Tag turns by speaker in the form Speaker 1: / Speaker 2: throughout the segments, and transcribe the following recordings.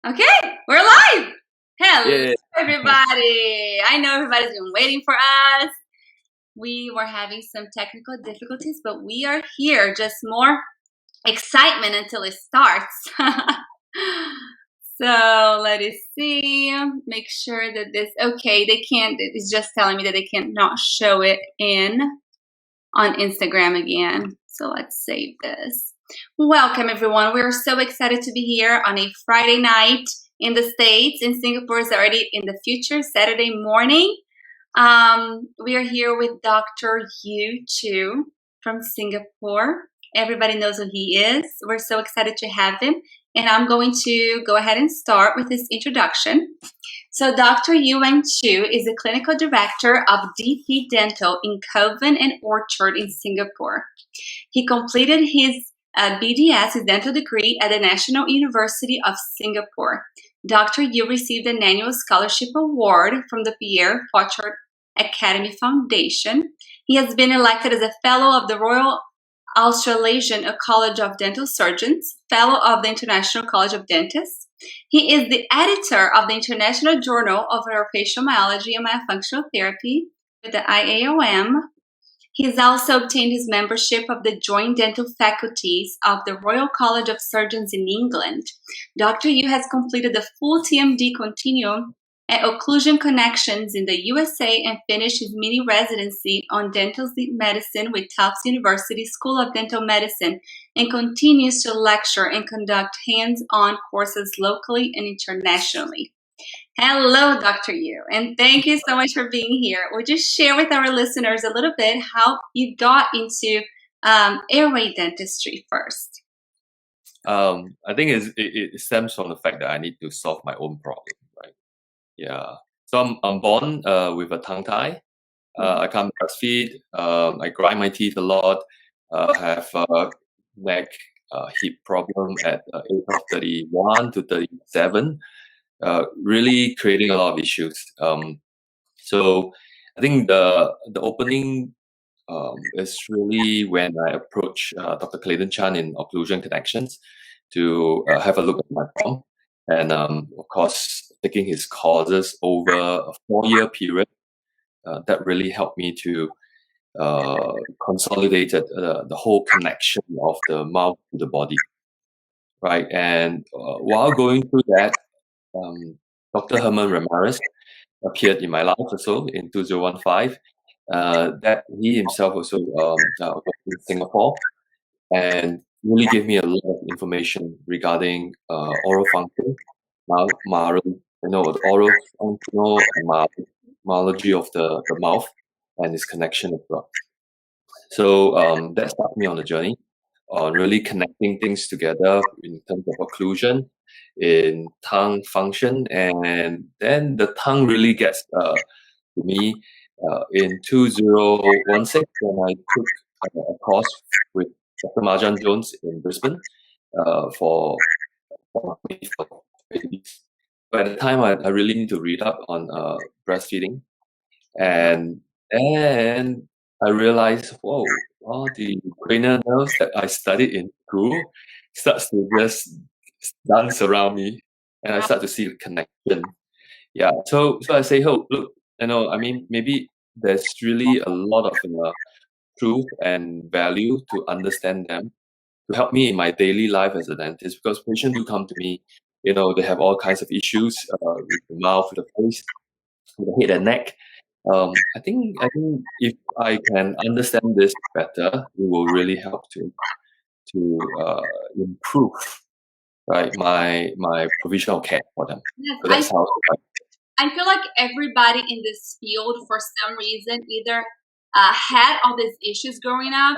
Speaker 1: Okay, we're live. Hello,
Speaker 2: Yeah.
Speaker 1: everybody. I know everybody's been waiting for us. We were having some technical difficulties, but we are here. Just more excitement until it starts. So let us see. Make sure that this, okay, they can't, it's just telling me that they cannot show it on Instagram again. So let's save this. Welcome, everyone. We're so excited to be here on a Friday night in the States. In Singapore, it's already in the future, Saturday morning. We are here with Dr. Yue Cheu from Singapore. Everybody knows who he is. We're so excited to have him. And I'm going to go ahead and start with his introduction. So Dr. Yue Weng Cheu is the clinical director of DP Dental in Kovan and Orchard in Singapore. He completed his BDS, his dental degree, at the National University of Singapore. Dr. Yue received an annual scholarship award from the Pierre Pochard Academy Foundation. He has been elected as a fellow of the Royal Australasian College of Dental Surgeons, fellow of the International College of Dentists. He is the editor of the International Journal of Orofacial Myology and Myofunctional Therapy with the IAOM. He has also obtained his membership of the Joint Dental Faculties of the Royal College of Surgeons in England. Dr. Yue has completed the full TMD continuum at Occlusion Connections in the USA and finished his mini-residency on dental medicine with Tufts University School of Dental Medicine and continues to lecture and conduct hands-on courses locally and internationally. Hello, Dr. Yue, and thank you so much for being here. Would you share with our listeners a little bit how you got into airway dentistry first?
Speaker 2: I think it stems from the fact that I need to solve my own problem, right? Yeah. So I'm born with a tongue tie. I can't breastfeed. I grind my teeth a lot. Have neck, hip problem at age of 31 to 37. Really creating a lot of issues. So I think the opening is really when I approached Dr. Clayton Chan in Occlusion Connections to have a look at my form. And of course, taking his courses over a 4-year period, that really helped me to consolidate the whole connection of the mouth to the body. Right. And while going through that, Dr. Herman Ramirez appeared in my life also in 2015. That he himself also was in Singapore and really gave me a lot of information regarding oral function, the oral functional myology of the mouth and its connection as well. So that started me on the journey on really connecting things together in terms of occlusion, in tongue function, and then the tongue really gets to me in 2016 when I took a course with Dr. Marjan Jones in Brisbane for babies. By the time I really need to read up on breastfeeding, and I realized, whoa, all the cranial nerves that I studied in school starts to just dance around me, and I start to see the connection. Yeah, so I say, oh, look, I mean, maybe there's really a lot of truth and value to understand them to help me in my daily life as a dentist, because patients do come to me, they have all kinds of issues with the mouth, with the face, with the head and neck. I think if I can understand this better, it will really help to improve, right, my provisional care for them.
Speaker 1: Yes,
Speaker 2: So that's how.
Speaker 1: I feel like everybody in this field, for some reason, either had all these issues growing up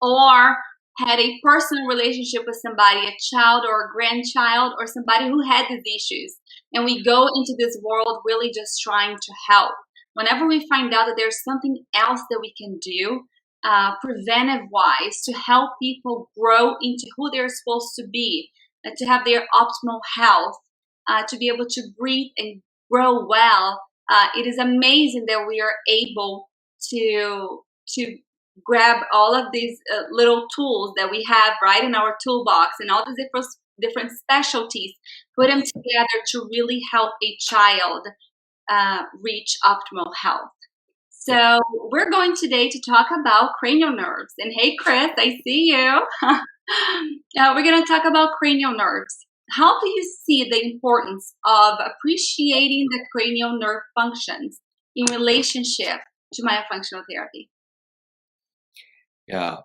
Speaker 1: or had a personal relationship with somebody, a child or a grandchild or somebody who had these issues. And we go into this world really just trying to help. Whenever we find out that there's something else that we can do, preventive-wise, to help people grow into who they're supposed to be, to have their optimal health, to be able to breathe and grow well, it is amazing that we are able to grab all of these little tools that we have right in our toolbox and all these different specialties, put them together to really help a child reach optimal health. So we're going today to talk about cranial nerves. And hey, Chris, I see you. We're going to talk about cranial nerves. How do you see the importance of appreciating the cranial nerve functions in relationship to myofunctional therapy?
Speaker 2: Yeah,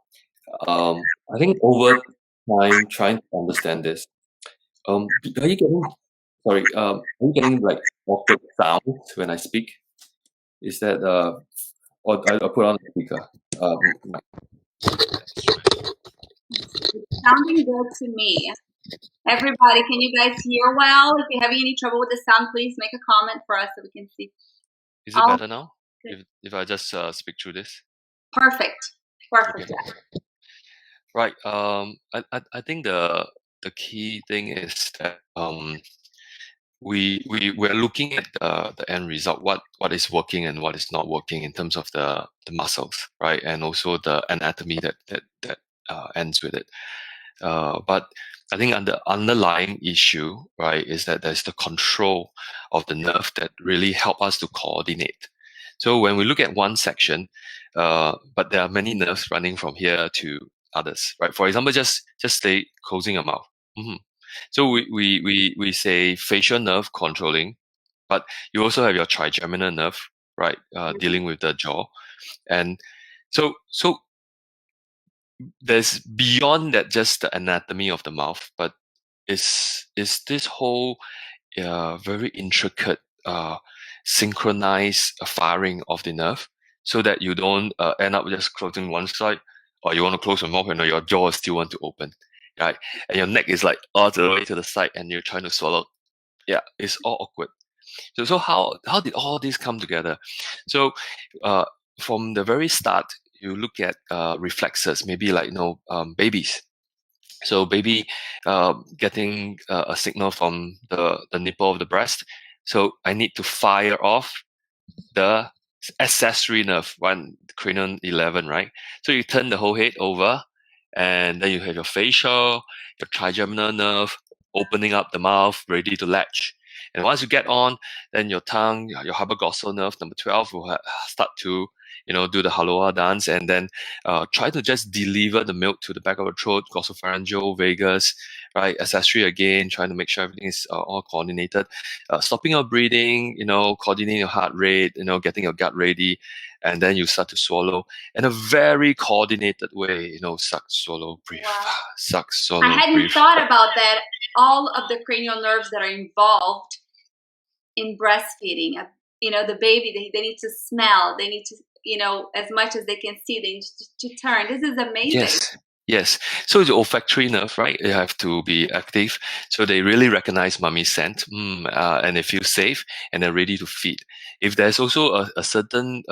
Speaker 2: I think over time, trying to understand this, are you getting, sorry, are you getting like awkward sounds when I speak? Is that, or I put on the speaker?
Speaker 1: Sounding good to me. Everybody, can you guys hear well? If you're having any trouble with the sound, please make a comment for us so we can see.
Speaker 2: Is it better now? If I just speak through this?
Speaker 1: Perfect. Perfect.
Speaker 2: Okay. Right. I think the key thing is that we're looking at the end result, what is working and what is not working in terms of the muscles, right, and also the anatomy that ends with it. But I think the underlying issue, right, is that there's the control of the nerve that really help us to coordinate. So when we look at one section, but there are many nerves running from here to others, right? For example, just stay closing your mouth. Mm-hmm. So we say facial nerve controlling, but you also have your trigeminal nerve, right, dealing with the jaw, and so there's beyond that just the anatomy of the mouth, but is this whole very intricate synchronized firing of the nerve, so that you don't end up just closing one side, or you want to close your mouth and your jaw still want to open, right? And your neck is like all the way to the side and you're trying to swallow. Yeah, it's all awkward. So how did all this come together? So from the very start, you look at reflexes, maybe like babies. So baby getting a signal from the nipple of the breast. So I need to fire off the accessory nerve, cranial 11, right? So you turn the whole head over, and then you have your facial, your trigeminal nerve opening up the mouth, ready to latch. And once you get on, then your tongue, your hypoglossal nerve, number 12, will start to do the haloa dance, and then try to just deliver the milk to the back of the throat, glossopharyngeal, vagus, right? Accessory again, trying to make sure everything is all coordinated. Stopping your breathing, coordinating your heart rate, getting your gut ready, and then you start to swallow in a very coordinated way. Suck, swallow, breathe.
Speaker 1: Wow.
Speaker 2: Suck, swallow,
Speaker 1: I hadn't
Speaker 2: breathe.
Speaker 1: thought about that. All of the cranial nerves that are involved in breastfeeding, the baby, they need to smell, they need to, as much as they can see, they need to turn. This is amazing.
Speaker 2: Yes. So the olfactory nerve, right? They have to be active. So they really recognize mommy's scent, and they feel safe, and they're ready to feed. If there's also a certain,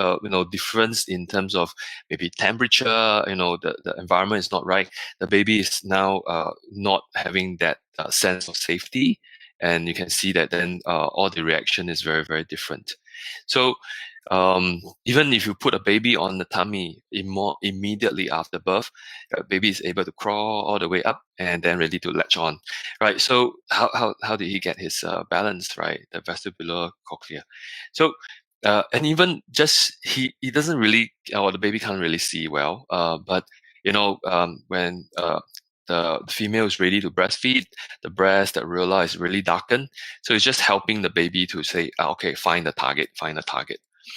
Speaker 2: difference in terms of maybe temperature, the environment is not right, the baby is now not having that sense of safety, and you can see that then all the reaction is very, very different. So even if you put a baby on the tummy immediately after birth, baby is able to crawl all the way up and then ready to latch on, right? So how did he get his balance, right? The vestibular cochlea. So and even just he doesn't really, or the baby can't really see well, but when the female is ready to breastfeed, the breast, the areola is really darkened. So it's just helping the baby to say, okay, find the target.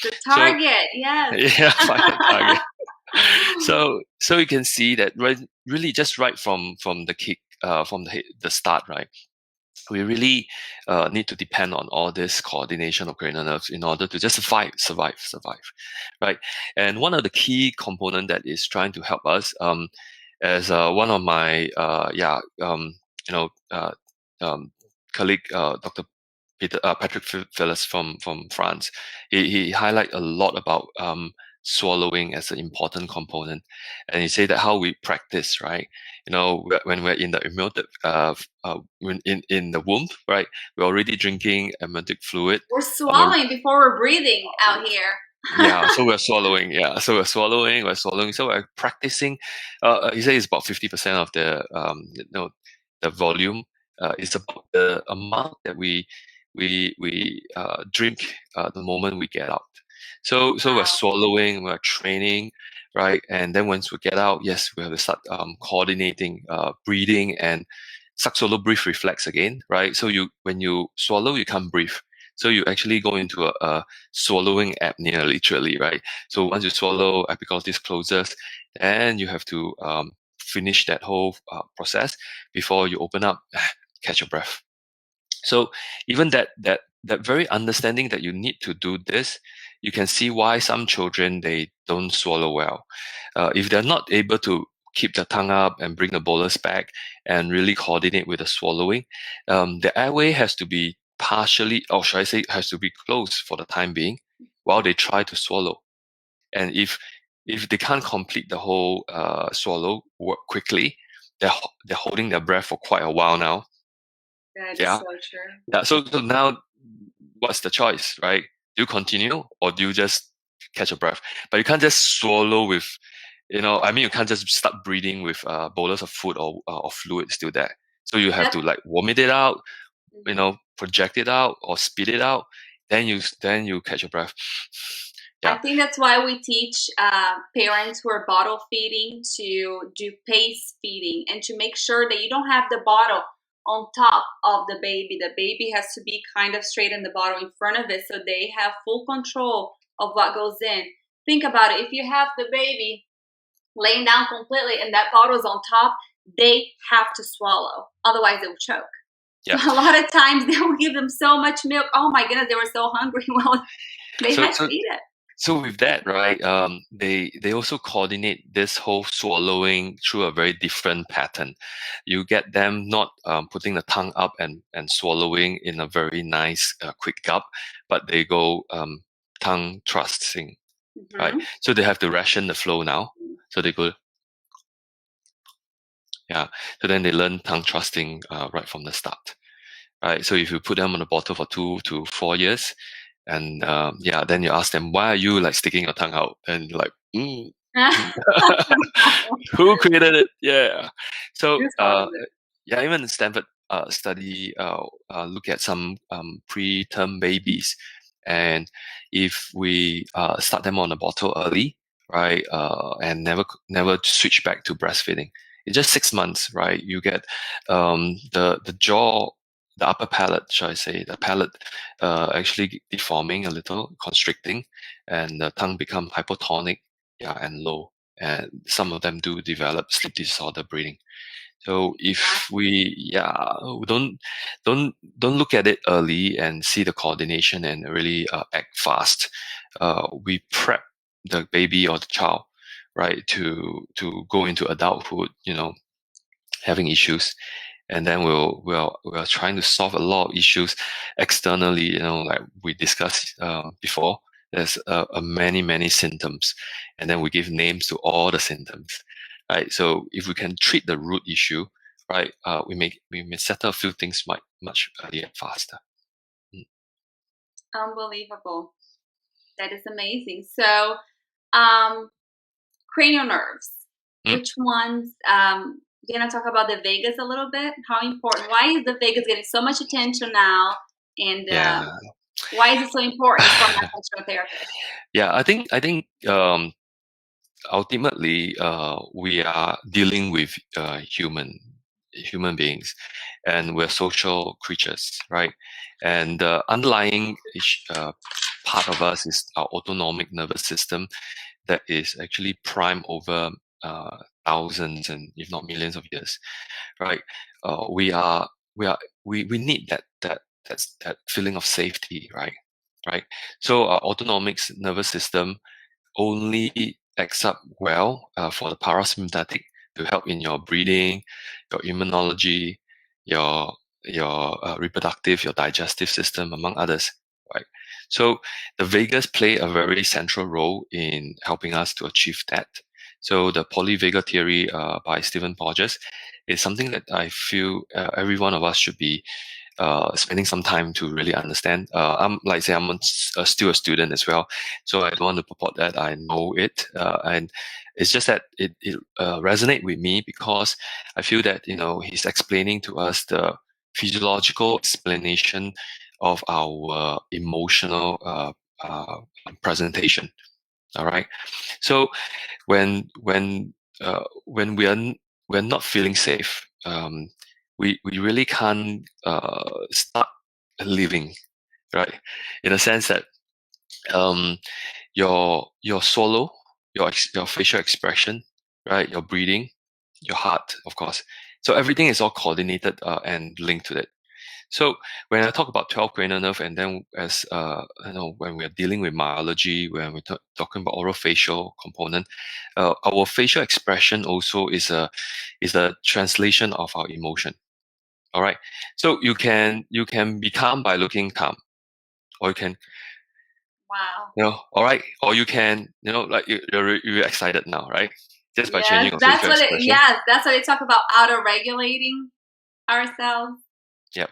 Speaker 1: The target, yes.
Speaker 2: Yeah, find the target. So you can see that really just right from the kick, from the start, right? We really need to depend on all this coordination of cranial nerves in order to just survive, right? And one of the key component that is trying to help us, as one of my colleague, Dr. Patrick Phillips from France, he highlight a lot about swallowing as an important component, and he say that how we practice, right? When we're in the in the womb, right? We're already drinking amniotic fluid.
Speaker 1: We're swallowing before we're breathing out here.
Speaker 2: Yeah, so we're swallowing. Yeah, so we're swallowing. So we're practicing. He says it's about 50% of the the volume It's about the amount that we drink the moment we get out. So we're swallowing, we're training, right? And then once we get out, yes, we have to start coordinating breathing and suck, swallow, breathe reflex again, right? So when you swallow, you can't breathe. So you actually go into a swallowing apnea, literally, right? So once you swallow, epiglottis closes, and you have to finish that whole process before you open up, catch your breath. So even that very understanding that you need to do this, you can see why some children, they don't swallow well. If they're not able to keep the tongue up and bring the bolus back and really coordinate with the swallowing, the airway has to be partially, or should I say, has to be closed for the time being while they try to swallow. And if they can't complete the whole swallow work quickly, they're holding their breath for quite a while now.
Speaker 1: That is so true.
Speaker 2: Yeah. So now, what's the choice, right? Do you continue or do you just catch a breath? But you can't just swallow with, you can't just start breathing with a bolus of food or fluid still there. So you have to like vomit it out, project it out or spit it out. Then you catch your breath.
Speaker 1: Yeah. I think that's why we teach parents who are bottle feeding to do pace feeding and to make sure that you don't have the bottle on top of the baby. The baby has to be kind of straight in the bottle in front of it so they have full control of what goes in. Think about it. If you have the baby laying down completely and that bottle is on top, they have to swallow. Otherwise, they will choke. Yeah. So a lot of times they will give them so much milk. Oh my goodness, they were so hungry. Well, they had to eat it.
Speaker 2: So with that, right, they also coordinate this whole swallowing through a very different pattern. You get them not putting the tongue up and swallowing in a very nice quick gulp, but they go tongue thrusting, right? So they have to ration the flow now. So they go, yeah. So then they learn tongue thrusting right from the start, right? So if you put them on a bottle for 2 to 4 years, and then you ask them, why are you like sticking your tongue out? And you're like, who created it? Yeah. So even Stanford study look at some preterm babies, and if we start them on a bottle early, right, and never switch back to breastfeeding, it's just 6 months, right? You get the jaw, the upper palate, shall I say, the palate actually deforming a little, constricting, and the tongue become hypotonic, and low. And some of them do develop sleep disorder breathing. So if we don't look at it early and see the coordination and really act fast, we prep the baby or the child, right, to go into adulthood, having issues. And then we're trying to solve a lot of issues externally, like we discussed before. There's many symptoms, and then we give names to all the symptoms, right? So if we can treat the root issue, right, we may settle a few things much earlier and faster.
Speaker 1: Unbelievable. That is amazing. So, cranial nerves. Which ones? You're gonna talk about the vagus a little bit. How important? Why is the vagus getting so much attention now? And why is it so important for myofunctional therapists?
Speaker 2: Yeah, I think ultimately we are dealing with human beings, and we're social creatures, right? And the underlying part of us is our autonomic nervous system that is actually primed over thousands and if not millions of years, right? We need that feeling of safety, right? So our autonomic nervous system only acts up well for the parasympathetic to help in your breathing, your immunology, your reproductive, your digestive system, among others, right? So the vagus play a very central role in helping us to achieve that. So the polyvagal theory by Stephen Porges is something that I feel every one of us should be spending some time to really understand. I'm still a student as well, so I don't want to purport that I know it. And it's just that it resonates with me because I feel that he's explaining to us the
Speaker 3: physiological explanation of our emotional presentation. All right. So when we're not feeling safe, we really can't start living, right? In a sense that your swallow, your facial expression, right? Your breathing, your heart, of course. So everything is all coordinated and linked to it. So when I talk about 12 cranial nerve, and then as when we're dealing with myology, when we're talking about orofacial component, our facial expression also is a translation of our emotion. All right. So you can be calm by looking calm, or you can, all right, or you can, like you're excited now, right? Just by changing your facial expression.
Speaker 1: That's what they talk about, auto-regulating ourselves.
Speaker 3: Yep.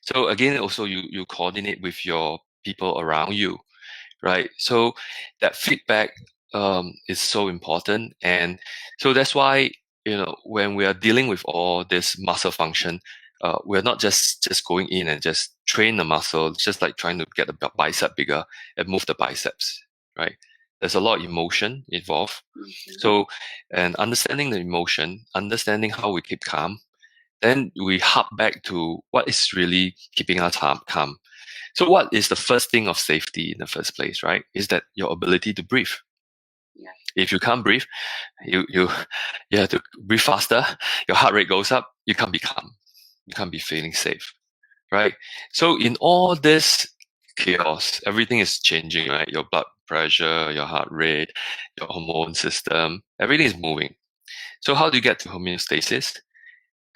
Speaker 3: So again, also you coordinate with your people around you, right? So that feedback is so important, and so that's why when we are dealing with all this muscle function, we're not just going in and just train the muscle, just like trying to get the bicep bigger and move the biceps, right? There's a lot of emotion involved.
Speaker 1: Mm-hmm.
Speaker 3: So, and understanding the emotion, understanding how we keep calm, then we hop back to what is really keeping us calm. So what is the first thing of safety in the first place, right? Is that your ability to breathe.
Speaker 1: Yeah.
Speaker 3: If you can't breathe, you have to breathe faster, your heart rate goes up, you can't be calm. You can't be feeling safe, right? So in all this chaos, everything is changing, right? Your blood pressure, your heart rate, your hormone system, everything is moving. So how do you get to homeostasis?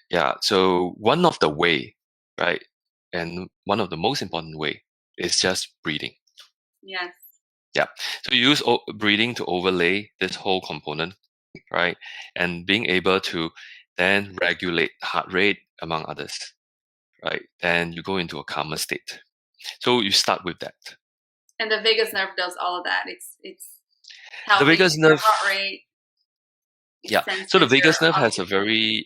Speaker 3: Yeah, so one of the way, right, and one of the most important way is just breathing.
Speaker 1: Yes.
Speaker 3: Yeah, so you use breathing to overlay this whole component, right, and being able to then regulate heart rate among others, right? Then you go into a calmer state. So you start with that.
Speaker 1: And the vagus nerve does all of that. It's
Speaker 3: The vagus nerve,
Speaker 1: heart rate.
Speaker 3: Yeah. So the vagus nerve has a very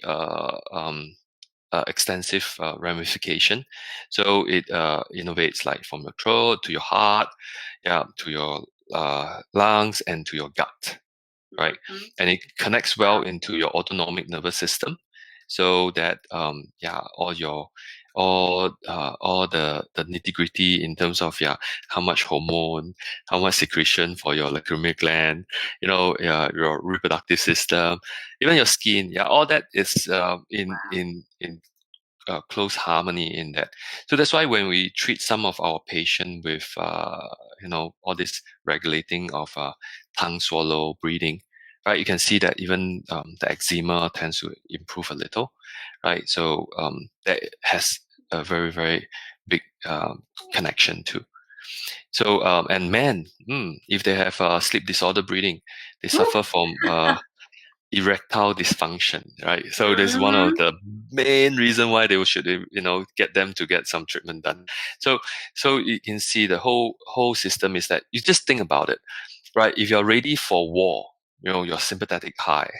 Speaker 3: extensive ramification. So it innovates like from your throat to your heart, to your lungs and to your gut, right?
Speaker 1: Mm-hmm.
Speaker 3: And it connects well into your autonomic nervous system, so that all the nitty gritty in terms of how much hormone, how much secretion for your lacrimal gland, your reproductive system, even your skin, all that is in close harmony in that. So that's why when we treat some of our patient with all this regulating of tongue, swallow, breathing, right, you can see that even the eczema tends to improve a little, right? So that has a very, very big connection too. So and men, if they have sleep disorder breathing, they suffer from erectile dysfunction, right? So this is one of the main reason why they should, get them to get some treatment done. So you can see the whole system is that you just think about it, right? If you're ready for war, you're sympathetic high,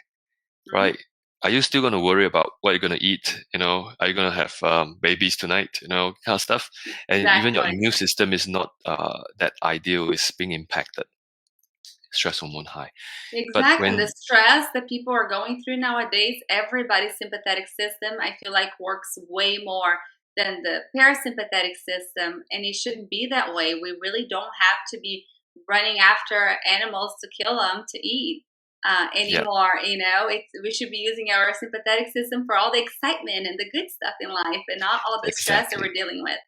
Speaker 3: right? Are you still going to worry about what you're going to eat? Are you going to have babies tonight? Kind of stuff. And even your immune system is not that ideal, is being impacted. Stress hormone high.
Speaker 1: Exactly. And the stress that people are going through nowadays, everybody's sympathetic system, I feel like, works way more than the parasympathetic system. And it shouldn't be that way. We really don't have to be running after animals to kill them to eat anymore. We should be using our sympathetic system for all the excitement and the good stuff in life, and not all the stress that we're dealing with.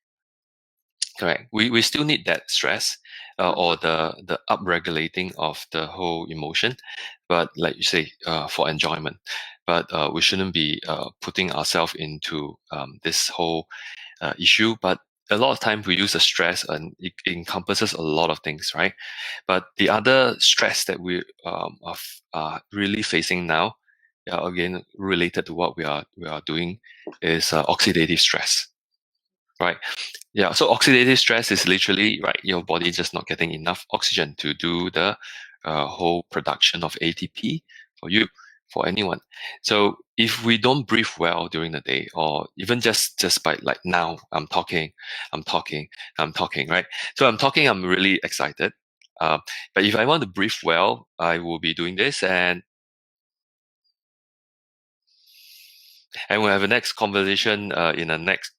Speaker 3: Correct. We still need that stress or the upregulating of the whole emotion, but like you say, for enjoyment. But we shouldn't be putting ourselves into this whole issue. But a lot of times we use the stress, and it encompasses a lot of things, right? But the other stress that we are really facing now, again related to what we are doing, is oxidative stress. Right. Yeah. So oxidative stress is literally, right, your body just not getting enough oxygen to do the whole production of ATP for you, for anyone. So if we don't breathe well during the day, or even just by like now, I'm talking, right? So I'm talking, I'm really excited. But if I want to breathe well, I will be doing this, and we'll have a next conversation in the next.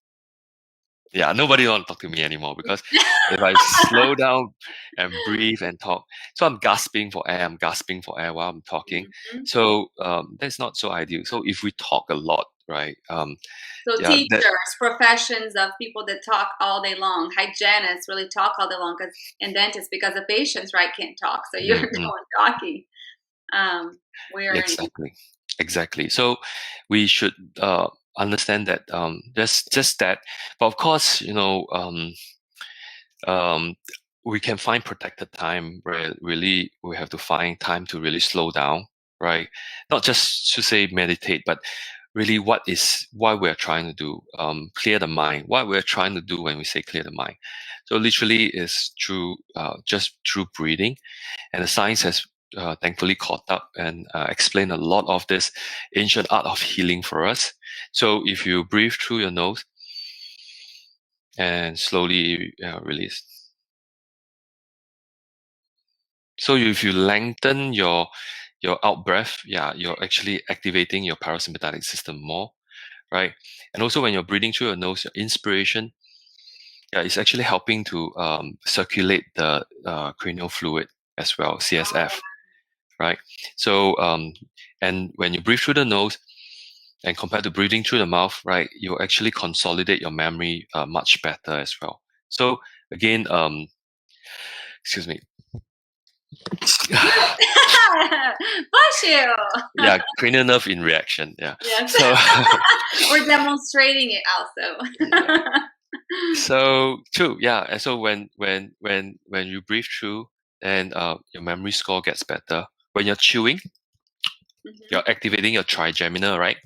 Speaker 3: Yeah, nobody want to talk to me anymore, because if I slow down and breathe and talk, so I'm gasping for air. I'm gasping for air while I'm talking.
Speaker 1: Mhm.
Speaker 3: So that's not so ideal. So if we talk a lot, right?
Speaker 1: So
Speaker 3: Yeah, that,
Speaker 1: teachers, professions of people that talk all day long, hygienists really talk all day long, and dentists, because the patients, right, can't talk. So you're the one talking. We're
Speaker 3: exactly. So we should understand that just that. But of course, we can find protected time where really we have to find time to really slow down, right? Not just to say meditate, but really what we're trying to do, clear the mind. What we're trying to do when we say clear the mind. So literally is just through breathing, and the science has thankfully caught up and explained a lot of this ancient art of healing for us. So if you breathe through your nose and slowly release. So if you lengthen your out breath, you're actually activating your parasympathetic system more, right? And also when you're breathing through your nose, your inspiration, it's actually helping to circulate the cranial fluid as well, CSF, right? So and when you breathe through the nose, and compared to breathing through the mouth, right, you actually consolidate your memory much better as well. So again, excuse me.
Speaker 1: Bless you.
Speaker 3: Yeah, cranial nerve in reaction. Yeah.
Speaker 1: Yes.
Speaker 3: So
Speaker 1: we're demonstrating it also.
Speaker 3: Yeah. So true. Yeah. And so when you breathe through, and your memory score gets better. When you're chewing, you're activating your trigeminal, right?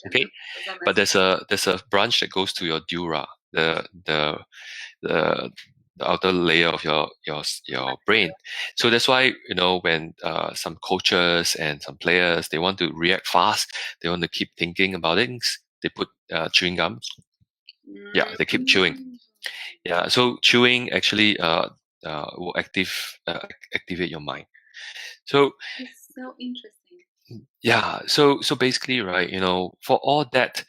Speaker 3: Okay. But there's a branch that goes to your dura, the outer layer of your brain. So that's why when some coaches and some players, they want to react fast, they want to keep thinking about things, they put chewing gum. Yeah, they keep chewing. Yeah, so chewing actually will activate your mind. So
Speaker 1: It's so interesting.
Speaker 3: yeah, so basically, right, for all that,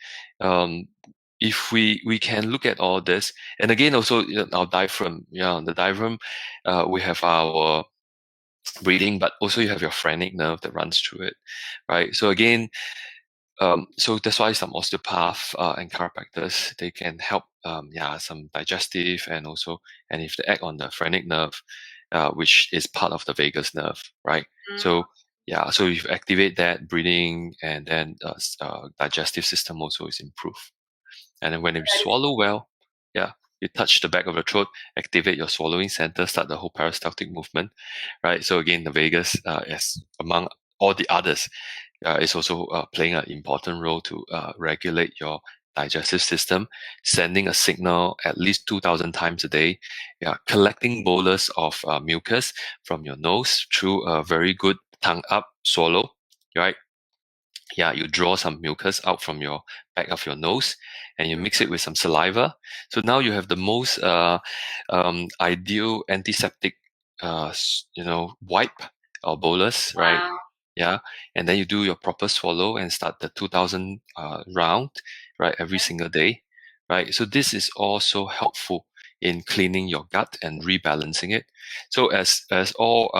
Speaker 3: if we can look at all this, and again also our diaphragm, the diaphragm, we have our breathing, but also you have your phrenic nerve that runs through it, right? So again, so that's why some osteopath and chiropractors, they can help some digestive, and if they act on the phrenic nerve, which is part of the vagus nerve, right? So so if you activate that breathing, and then digestive system also is improved. And then when you swallow well, you touch the back of the throat, activate your swallowing center, start the whole peristaltic movement, right? So again, the vagus, as among all the others, is also playing an important role to regulate your digestive system, sending a signal at least 2,000 times a day, collecting bolus of mucus from your nose through a very good tongue up swallow, right? You draw some mucus out from your back of your nose, and you mix it with some saliva. So now you have the most ideal antiseptic, wipe or bolus, right?
Speaker 1: Wow.
Speaker 3: Yeah, and then you do your proper swallow and start the 2,000 round, right, every single day, right? So this is also helpful in cleaning your gut and rebalancing it. So as all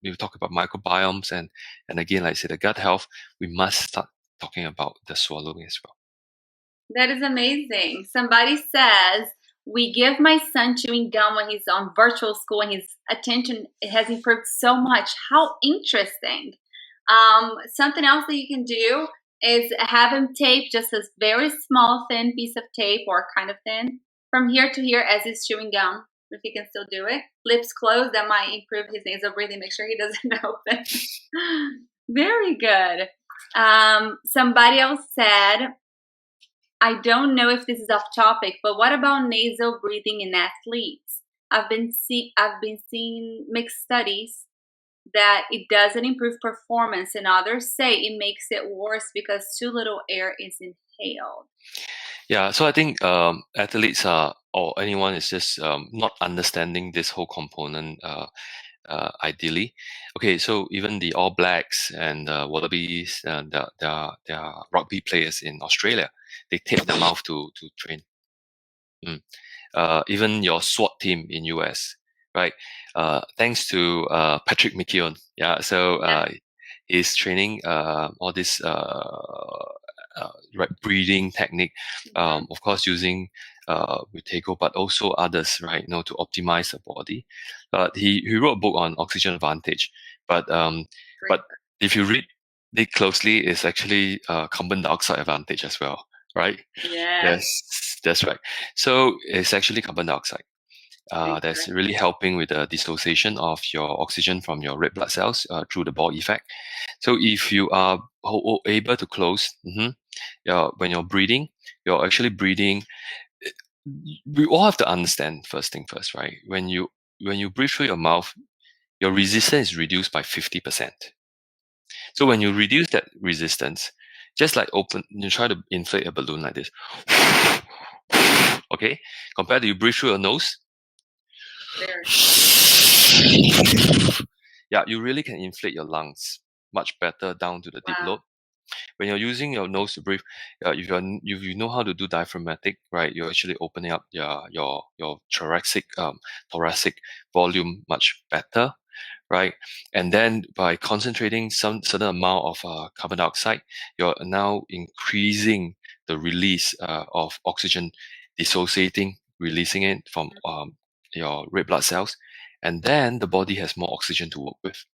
Speaker 3: we talk about microbiomes, and again, like I said, the gut health, we must start talking about the swallowing as well.
Speaker 1: That is amazing. Somebody says, we give my son chewing gum when he's on virtual school, and his attention has improved so much. How interesting. Something else that you can do is have him tape just a very small, thin piece of tape, or kind of thin, from here to here as he's chewing gum. If he can still do it. Lips closed, that might improve his nasal breathing. Make sure he doesn't open. Very good. Somebody else said, I don't know if this is off topic, but what about nasal breathing in athletes? I've been seeing mixed studies that it doesn't improve performance, and others say it makes it worse because too little air is inhaled.
Speaker 3: Yeah, so I think athletes are, or anyone is just not understanding this whole component ideally. Okay, so even the All Blacks and Wallabies and the rugby players in Australia, they tape their mouth to train. Even your SWAT team in US, right? Thanks to Patrick McKeown. Yeah, so he's training all this right breathing technique, of course using Buteyko, but also others, right? You know, to optimize the body. But he wrote a book on oxygen advantage. But if you read it closely, it's actually carbon dioxide advantage as well, right?
Speaker 1: Yes.
Speaker 3: That's right. So it's actually carbon dioxide. That's really helping with the dissociation of your oxygen from your red blood cells through the Ball effect. So if you are able to close, when you're breathing, you're actually breathing. We all have to understand first thing first, right? When you breathe through your mouth, your resistance is reduced by 50%. So when you reduce that resistance, just like you try to inflate a balloon like this. Okay, compared to you breathe through your nose. Yeah, you really can inflate your lungs much better down to the deep lobe. When you're using your nose to breathe, if you know how to do diaphragmatic, right, you're actually opening up your thoracic volume much better, right? And then by concentrating some certain amount of carbon dioxide, you're now increasing the release of oxygen, dissociating, releasing it from your red blood cells, and then the body has more oxygen to work with.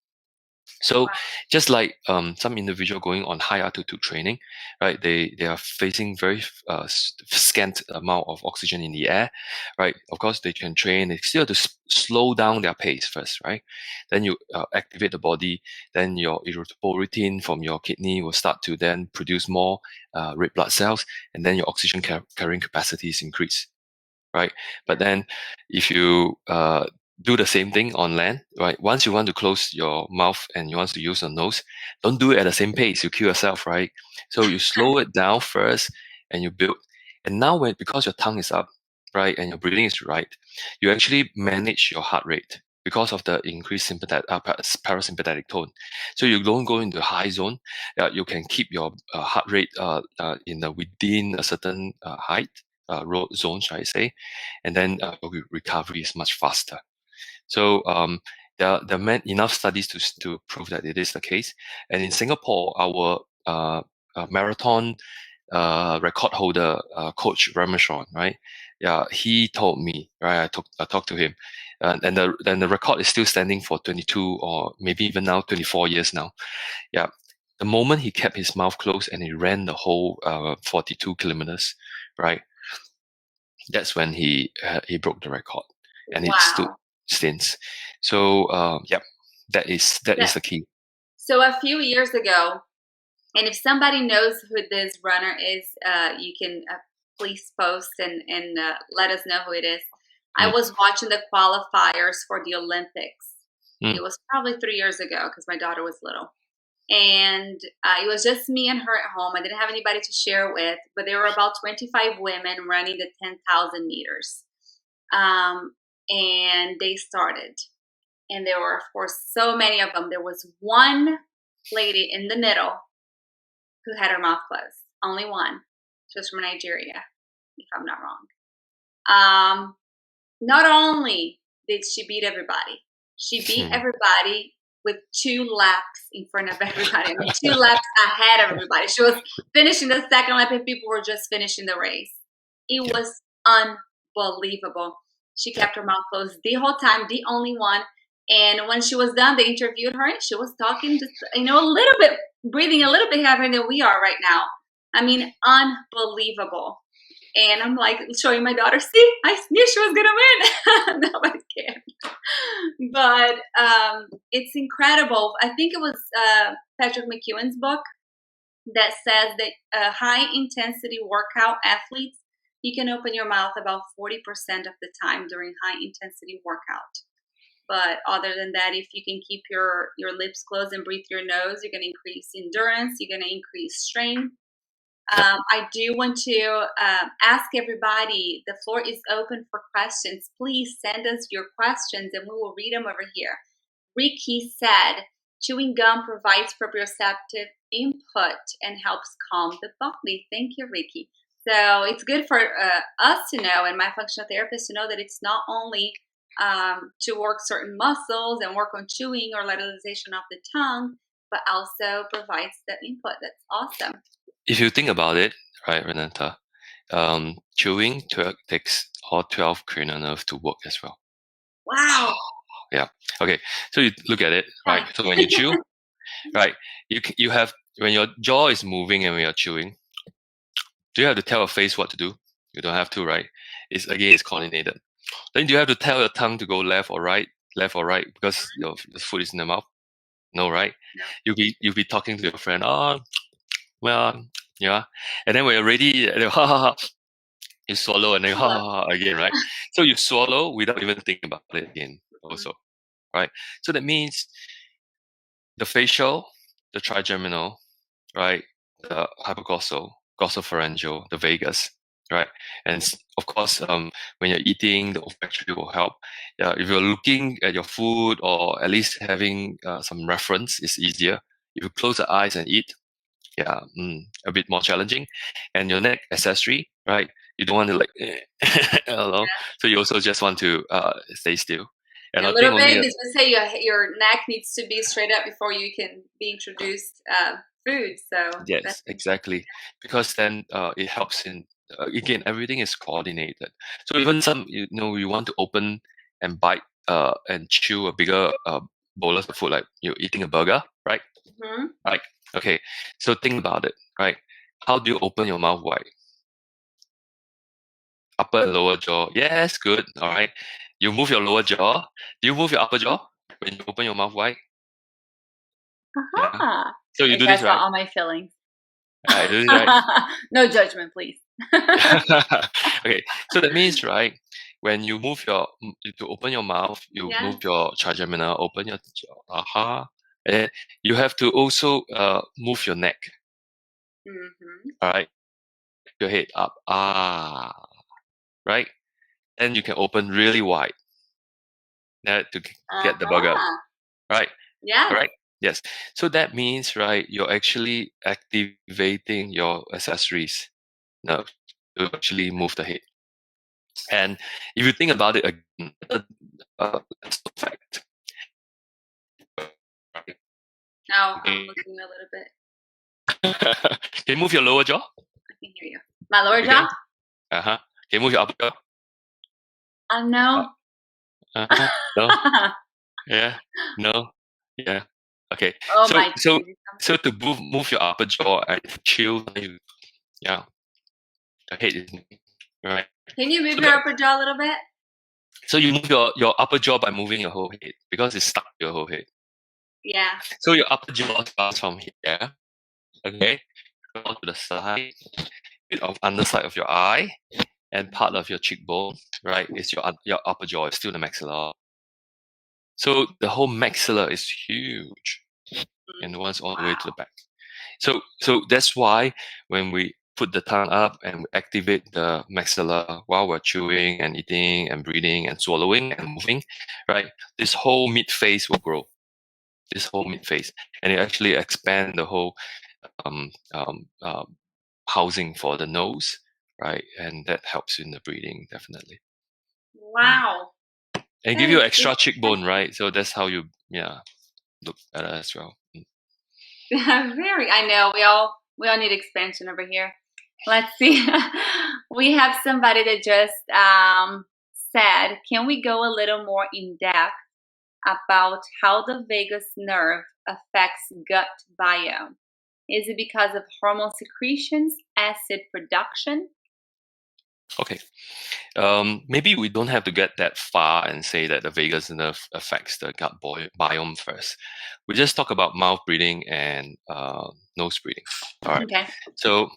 Speaker 3: So just like some individual going on high altitude training, right? They are facing very scant amount of oxygen in the air, right? Of course, they can train. They still have to slow down their pace first, right? Then you activate the body. Then your erythropoietin from your kidney will start to then produce more red blood cells, and then your oxygen carrying capacity is increased, right? But then if you do the same thing on land, right? Once you want to close your mouth and you want to use your nose, don't do it at the same pace. You kill yourself, right? So you slow it down first and you build. And now because your tongue is up, right, and your breathing is right, you actually manage your heart rate because of the increased parasympathetic tone. So you don't go into high zone. You can keep your heart rate within a certain height, road zones, I say, and then recovery is much faster. So there are enough studies to prove that it is the case. And in Singapore, our marathon record holder, Coach Rameshon, right? Yeah, he told me, right? I talked to him, and the record is still standing for 22 or maybe even now 24 years now. Yeah, the moment he kept his mouth closed and he ran the whole 42 kilometers, right? That's when he broke the record, and it stood since. So that is the key.
Speaker 1: So a few years ago, and if somebody knows who this runner is, you can please post and let us know who it is. I was watching the qualifiers for the Olympics. It was probably 3 years ago because my daughter was little. And it was just me and her at home. I didn't have anybody to share with, but there were about 25 women running the 10,000 meters. And they started. And there were, of course, so many of them. There was one lady in the middle who had her mouth closed. Only one. She was from Nigeria, if I'm not wrong. Not only did she beat everybody, she beat everybody with 2 laps in front of everybody. I mean, 2 laps ahead of everybody. She was finishing the second lap and people were just finishing the race. It was unbelievable. She kept her mouth closed the whole time, the only one. And when she was done, they interviewed her and she was talking just, a little bit, breathing a little bit heavier than we are right now. I mean, unbelievable. And I'm like showing my daughter, see, I knew she was going to win. Nobody can. But it's incredible. I think it was Patrick McKeown's book that says that high intensity workout athletes, you can open your mouth about 40% of the time during high intensity workout. But other than that, if you can keep your lips closed and breathe through your nose, you're going to increase endurance. You're going to increase strength. I do want to ask everybody, the floor is open for questions. Please send us your questions and we will read them over here. Ricky said, chewing gum provides proprioceptive input and helps calm the body. Thank you, Ricky. So it's good for us to know, and myofunctional therapists to know, that it's not only to work certain muscles and work on chewing or lateralization of the tongue, but also provides the input. That's awesome.
Speaker 3: If you think about it, right, Renata, chewing takes all 12 cranial nerves to work as well.
Speaker 1: Wow.
Speaker 3: Yeah. Okay. So you look at it, right? So when you chew, right, you have, when your jaw is moving and when you're chewing, do you have to tell your face what to do? You don't have to, right? It's coordinated. Then do you have to tell your tongue to go left or right, because your food is in the mouth? No, right?
Speaker 1: No.
Speaker 3: You'll be talking to your friend. Oh, well, yeah. And then when you're ready, you swallow and then again, right? So you swallow without even thinking about it again, also, right? So that means the facial, the trigeminal, right? The hypoglossal, glossopharyngeal, the vagus, right? And of course, when you're eating, the olfactory will help. If you're looking at your food or at least having some reference, it's easier. If you close the eyes and eat, a bit more challenging. And your neck accessory, right? You don't want to hello. So you also just want to stay still.
Speaker 1: And little babies would say your neck needs to be straight up before you can be introduced food. So
Speaker 3: yes, exactly, because then it helps in again, everything is coordinated. So even some, you want to open and bite and chew a bigger bolus of food, like you're eating a burger, right?
Speaker 1: Mm-hmm.
Speaker 3: Right. Okay. So think about it, right? How do you open your mouth wide? Upper and lower jaw. Yes, good. All right. You move your lower jaw. Do you move your upper jaw when you open your mouth wide? Yeah. So you do this, right?
Speaker 1: All my feelings.
Speaker 3: You do this, right?
Speaker 1: No judgment, please.
Speaker 3: Okay. So that means, right, when you move to open your mouth, you move your trigeminal, open your jaw. And you have to also move your neck.
Speaker 1: Mm-hmm.
Speaker 3: All right. Your head up. Right? And you can open really wide to get the burger. Right?
Speaker 1: Yeah.
Speaker 3: Right? Yes. So that means, right, you're actually activating your accessories nerve to actually move the head. And if you think about it again, that's the fact. Right?
Speaker 1: Now I'm looking a little bit.
Speaker 3: Can you move your lower jaw?
Speaker 1: I can hear you. My lower jaw?
Speaker 3: Can you move your upper jaw?
Speaker 1: No.
Speaker 3: No. Yeah. No. Yeah. Okay.
Speaker 1: Oh
Speaker 3: so to move your upper jaw and chill, the head is right.
Speaker 1: Can you move your upper jaw a little bit?
Speaker 3: So you move your upper jaw by moving your whole head because it's stuck to your whole head.
Speaker 1: Yeah.
Speaker 3: So your upper jaw starts from here. Okay. Go to the side, bit of underside of your eye, and part of your cheekbone. Right, it's your upper jaw. It's still the maxilla. So the whole maxilla is huge, and runs all the way to the back. So that's why when we put the tongue up and we activate the maxilla while we're chewing and eating and breathing and swallowing and moving, right? This whole mid face will grow. This whole mid face, and it actually expand the whole housing for the nose, right? And that helps in the breathing definitely.
Speaker 1: Wow.
Speaker 3: And give you extra cheekbone, right? So that's how you look better as well.
Speaker 1: Very. I know we all need expansion over here. Let's see. We have somebody that just said, can we go a little more in depth about how the vagus nerve affects gut biome? Is it because of hormone secretions, acid production?
Speaker 3: Okay. Maybe we don't have to get that far and say that the vagus nerve affects the gut biome first. We just talk about mouth breathing and nose breathing. All right.
Speaker 1: Okay.
Speaker 3: So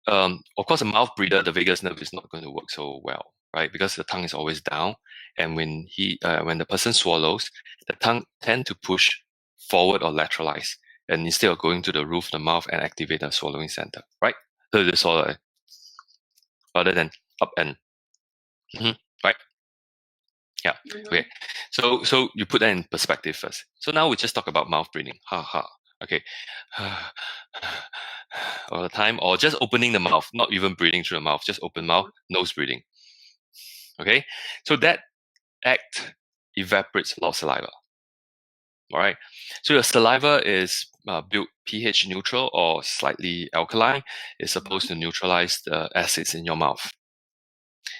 Speaker 3: of course, a mouth breather, the vagus nerve is not going to work so well, right? Because the tongue is always down, and when the person swallows, the tongue tend to push forward or lateralize, and instead of going to the roof of the mouth and activate the swallowing center, right? So they swallow rather than up and right. Yeah. Okay. So you put that in perspective first. So now we just talk about mouth breathing. Ha ha. Okay. All the time, or just opening the mouth, not even breathing through the mouth, just open mouth, nose breathing. Okay. So that act evaporates a lot of saliva. All right. So your saliva is built pH neutral or slightly alkaline. It's supposed to neutralize the acids in your mouth.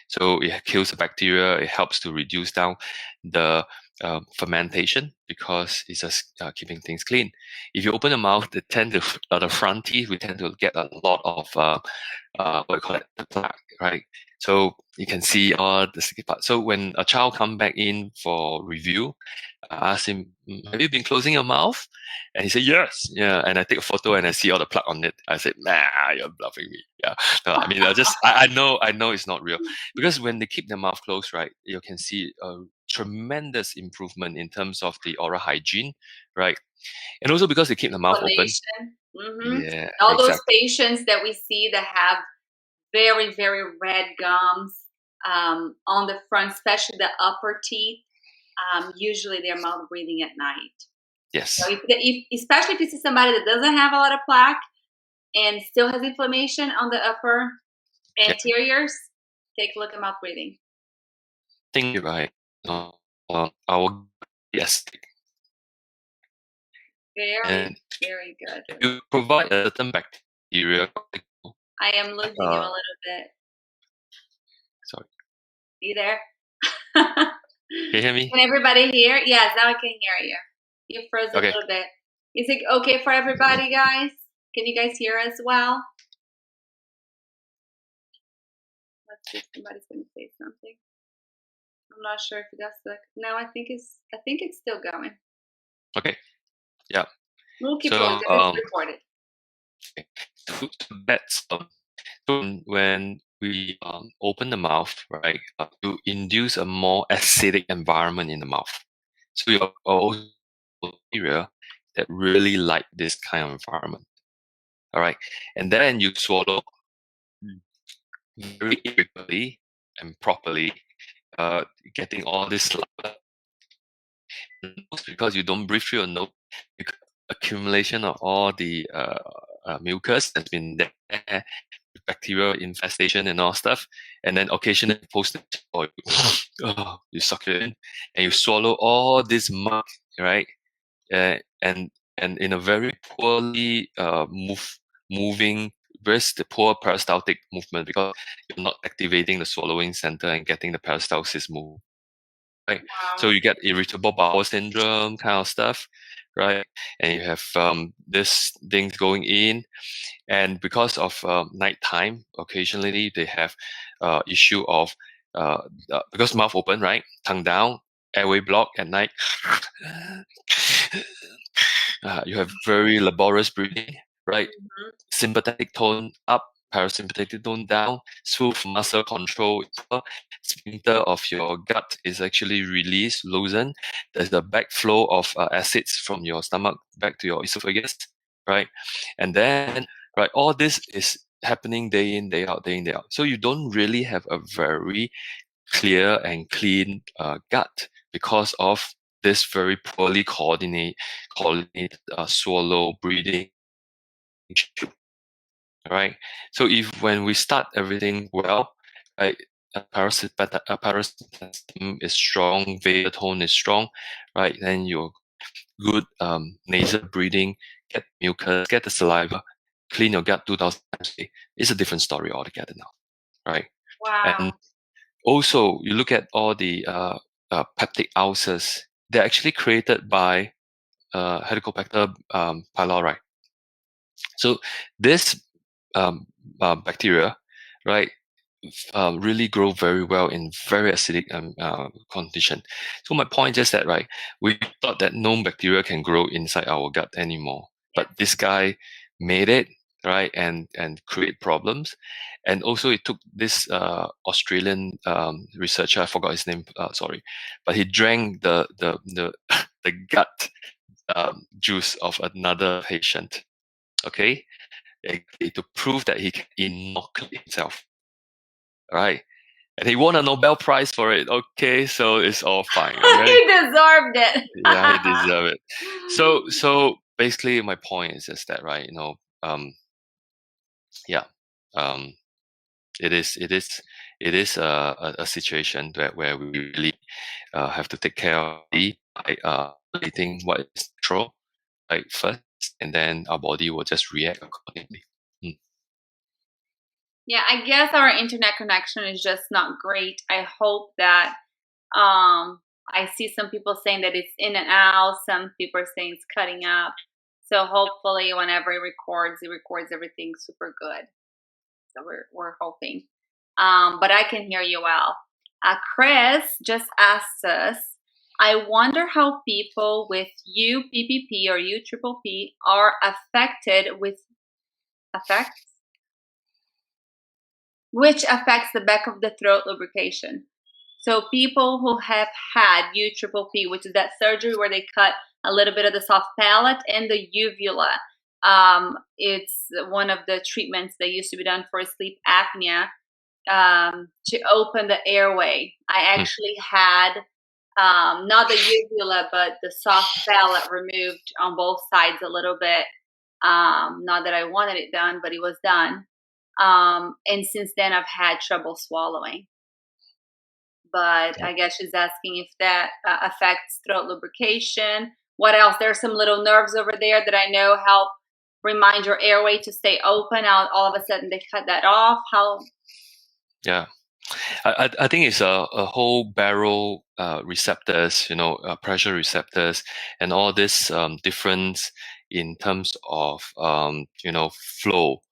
Speaker 3: So it kills the bacteria. It helps to reduce down the fermentation because it's just keeping things clean. If you open the mouth, they tend to the front teeth. We tend to get a lot of what you call it, the plaque, right? So you can see all the sticky part. So when a child come back in for review, I ask him, "Have you been closing your mouth?" And he said, "Yes." Yeah, and I take a photo and I see all the plaque on it. I said, "Nah, you're bluffing me." Yeah, no, I mean, I know it's not real because when they keep their mouth closed, right, you can see a tremendous improvement in terms of the oral hygiene, right, and also because they keep the mouth open. Yeah,
Speaker 1: all
Speaker 3: exactly.
Speaker 1: those patients that we see that have very, very red gums on the front, especially the upper teeth, usually they're mouth breathing at night.
Speaker 3: Yes.
Speaker 1: So especially if you see somebody that doesn't have a lot of plaque and still has inflammation on the upper anteriors, take a look at mouth breathing.
Speaker 3: I think you're right. Our yes.
Speaker 1: Very, very good.
Speaker 3: If you provide a certain bacteria,
Speaker 1: I am losing him a little bit.
Speaker 3: Sorry.
Speaker 1: You there?
Speaker 3: Can you hear me?
Speaker 1: Can everybody hear? Yes, now I can hear you. You froze a little bit. Is it okay for everybody, guys? Can you guys hear as well? Let's see if somebody's going to say something. I'm not sure if that's no. I think it's still going.
Speaker 3: Okay. Yeah.
Speaker 1: We'll keep going because it's recorded.
Speaker 3: That's so when we open the mouth, right, to induce a more acidic environment in the mouth. So you also area that really like this kind of environment. All right, and then you swallow very quickly and properly, getting all this saliva. Because you don't breathe through your nose, accumulation of all the mucus that's been there, bacterial infestation and all stuff, and then occasionally post or you suck it in and you swallow all this muck, right? And in a very poorly moving, very poor peristaltic movement because you're not activating the swallowing center and getting the peristalsis move. Right, so you get irritable bowel syndrome kind of stuff, right? And you have this things going in, and because of nighttime, occasionally they have issue of because mouth open, right, tongue down, airway block at night. You have very laborious breathing, right? Sympathetic tone up, parasympathetic tone down, smooth muscle control. Sphincter of your gut is actually released, loosened. There's a backflow of acids from your stomach back to your esophagus, right? And then, right, all this is happening day in, day out, day in, day out. So you don't really have a very clear and clean gut because of this very poorly coordinated swallow breathing. Right. So if when we start everything well, right, parasympathetic system is strong, vagal tone is strong, right, then your good nasal breathing, get mucus, get the saliva, clean your gut 2,000 times a day. It's a different story altogether now, right?
Speaker 1: Wow.
Speaker 3: And also, you look at all the peptic ulcers. They're actually created by Helicobacter pylori. So this bacteria, right, really grow very well in very acidic condition. So my point is that, right, we thought that no bacteria can grow inside our gut anymore, but this guy made it right, and create problems. And also it took this Australian researcher, I forgot his name, sorry, but he drank the the gut juice of another patient, okay, to prove that he can inoculate himself, right? And he won a Nobel Prize for it. Okay, so it's all fine. Okay?
Speaker 1: He deserved it.
Speaker 3: Yeah, he deserved it. So basically, my point is just that, right? Yeah, um, it is a situation where we really have to take care of it by relating what is natural, right, first, and then our body will just react accordingly.
Speaker 1: Yeah, I guess our internet connection is just not great. I hope that I see some people saying that it's in and out. Some people are saying it's cutting up. So hopefully whenever it records everything super good. So we're hoping. But I can hear you well. Chris just asked us, I wonder how people with UPPP or UPPP are affected with which affects the back of the throat lubrication. So people who have had UPPP, which is that surgery where they cut a little bit of the soft palate and the uvula. It's one of the treatments that used to be done for sleep apnea to open the airway. I actually had not the uvula, but the soft palate removed on both sides a little bit. Not that I wanted it done, but it was done. And since then, I've had trouble swallowing. But I guess she's asking if that affects throat lubrication. What else? There's some little nerves over there that I know help remind your airway to stay open. All of a sudden, they cut that off. How?
Speaker 3: Yeah. I think it's a whole barrel receptors, pressure receptors, and all this difference in terms of flow,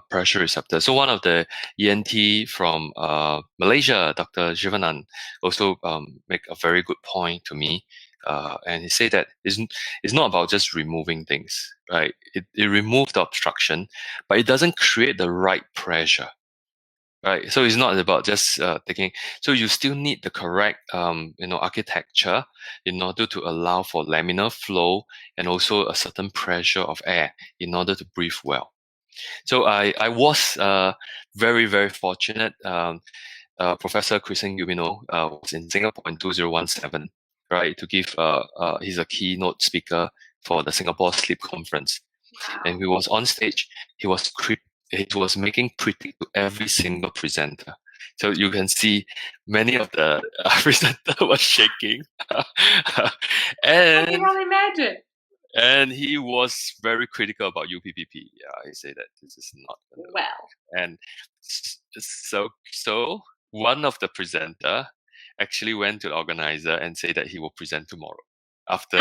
Speaker 3: pressure receptors. So one of the ENT from Malaysia, Dr. Jivanan, also make a very good point to me, and he said that it's not about just removing things, right? It removes the obstruction, but it doesn't create the right pressure. Right, so it's not about just taking. So you still need the correct, architecture in order to allow for laminar flow and also a certain pressure of air in order to breathe well. So I was very, very fortunate. Professor Kristen Gubino was in Singapore in 2017, right, to give. He's a keynote speaker for the Singapore Sleep Conference, and he was on stage. He was making critique to every single presenter. So you can see many of the presenters were shaking.
Speaker 1: I
Speaker 3: and
Speaker 1: can only imagine.
Speaker 3: and he was very critical about UPPP. Yeah, he said that this is not
Speaker 1: Well.
Speaker 3: And so one of the presenter actually went to the organizer and said that he will present tomorrow after.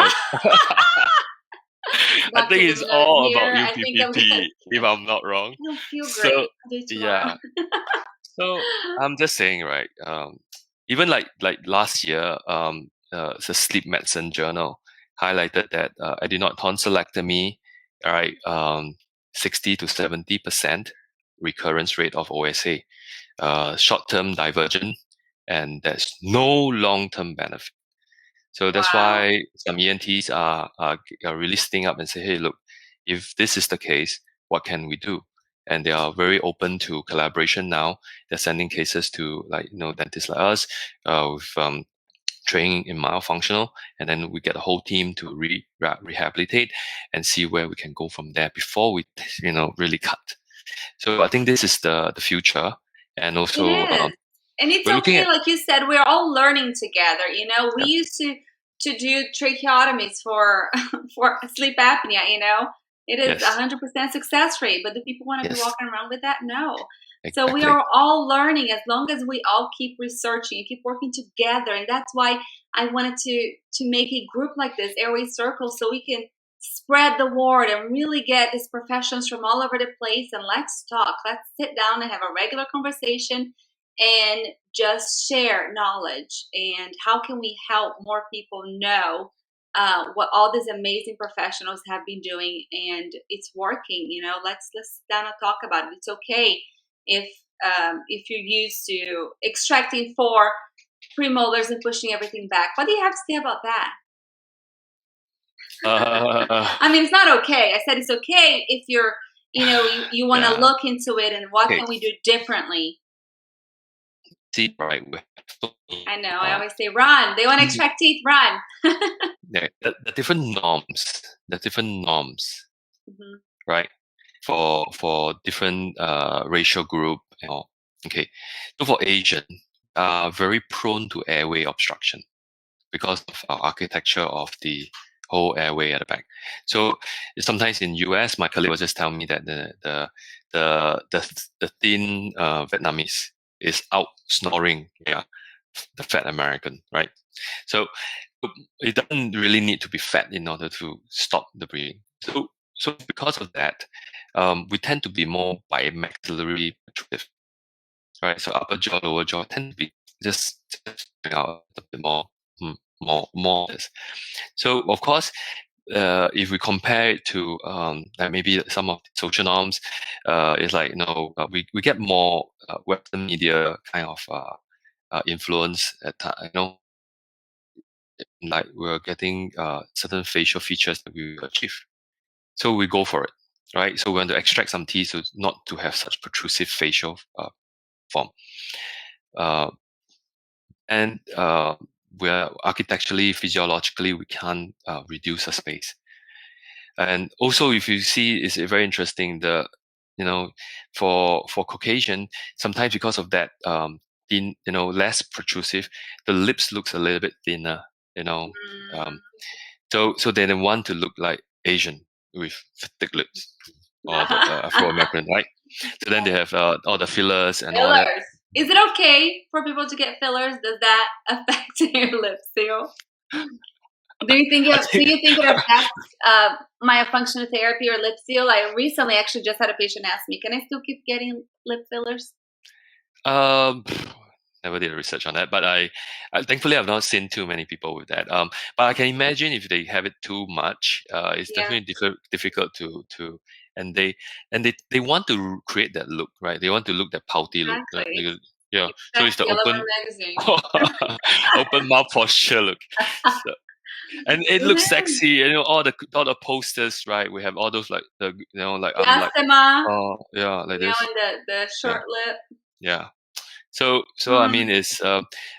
Speaker 3: I think it's all about UPPP, if I'm not wrong.
Speaker 1: I don't feel great.
Speaker 3: Yeah. So I'm just saying, right? Even like last year, the Sleep Medicine Journal highlighted that adenoid tonsillectomy, right, 60 to 70% recurrence rate of OSA, short-term divergent, and there's no long-term benefit. So that's why some ENTs are really sitting up and say, hey, look, if this is the case, what can we do? And they are very open to collaboration now. They're sending cases to dentists like us with training in myofunctional, and then we get a whole team to rehabilitate and see where we can go from there before we really cut. So I think this is the future, and also
Speaker 1: it is. And it's okay, like you said, we're all learning together. We used to do tracheotomies for sleep apnea. It is 100% success rate, but do people want to be walking around with that? No. Exactly. So we are all learning as long as we all keep researching and keep working together. And that's why I wanted to make a group like this, Airway Circle, so we can spread the word and really get these professions from all over the place. And let's talk. Let's sit down and have a regular conversation and just share knowledge. And how can we help more people know what all these amazing professionals have been doing, and it's working. Let's sit down and talk about it. It's okay if you're used to extracting 4 premolars and pushing everything back. What do you have to say about that? I mean, it's not okay. I said it's okay if you're, you want to look into it and what can we do differently.
Speaker 3: See, right?
Speaker 1: I know. I always say, run. They want to extract teeth. Run.
Speaker 3: Yeah, the different norms,
Speaker 1: Mm-hmm.
Speaker 3: right? For different racial group. Okay, so for Asian, very prone to airway obstruction because of our architecture of the whole airway at the back. So sometimes in US, my colleague was just telling me that the thin Vietnamese is out snoring, the fat American, right? So it doesn't really need to be fat in order to stop the breathing. So because of that, we tend to be more bimaxillary protrusive, right? So upper jaw, lower jaw tend to be just out a bit more. So of course, if we compare it to like maybe some of the social norms, it's like we get more Western media kind of influence at like we're getting certain facial features that we achieve. So we go for it, right? So we want to extract some teeth so not to have such protrusive facial form. And we're architecturally, physiologically, we can't reduce the space. And also, if you see, it's very interesting. For Caucasian, sometimes because of that, thin, less protrusive, the lips looks a little bit thinner. So they want to look like Asian with thick lips, or the Afro-American, right? So then they have all the fillers and all that.
Speaker 1: Is it okay for people to get fillers? Does that affect your lip seal? Do you think it affects myofunctional therapy or lip seal? I recently actually just had a patient ask me, can I still keep getting lip fillers?
Speaker 3: Never did research on that, but I thankfully I've not seen too many people with that. But I can imagine if they have it too much, it's definitely difficult to and they want to create that look, right? They want to look that pouty look. Right? Yeah. So it's the open mouth posture look. So, and it looks sexy. All the posters, right? We have all those like like this.
Speaker 1: And the short lip.
Speaker 3: Yeah. So I mean, it's